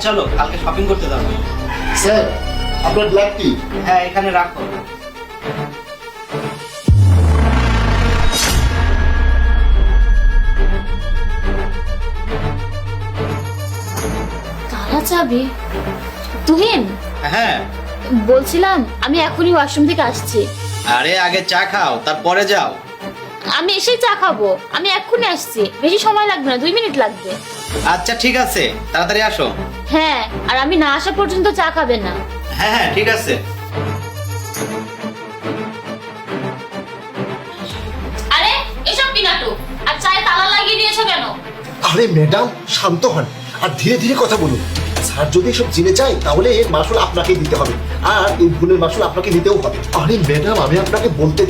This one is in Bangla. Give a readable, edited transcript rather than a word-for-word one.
চলো কালকে শপিং করতে যাবো। স্যার আপনার ব্ল্যাক টি। হ্যাঁ এখানে রাখো। তালা চাবি? তুহিন, হ্যাঁ বলছিলাম আমি এখনই ওয়াশরুম থেকে আসছি। আরে আগে চা খাও তারপরে যাও। আমি এসেই চা খাবো, আমি এক্ষুনি আসছি, বেশি সময় লাগবে না, 2 মিনিট লাগবে। আচ্ছা ঠিক আছে, তাড়াতাড়ি আসো। হ্যাঁ, আর আমি না আসা পর্যন্ত চা খাবেন না। হ্যাঁ হ্যাঁ ঠিক আছে। আরে এসব কি নাটক, আর চায়ে তালা লাগিয়ে দিয়েছো কেন? আরে ম্যাডাম শান্ত হন আর ধীরে ধীরে কথা বলুন। স্যার যদি এসব জেনে যায় তাহলে এর মাসুল আপনাকেই দিতে হবে, আর এই ভুলের মাসুল আপনাকে দিতেও হবে। আরে ম্যাডাম আমি আপনাকে বলতে চাই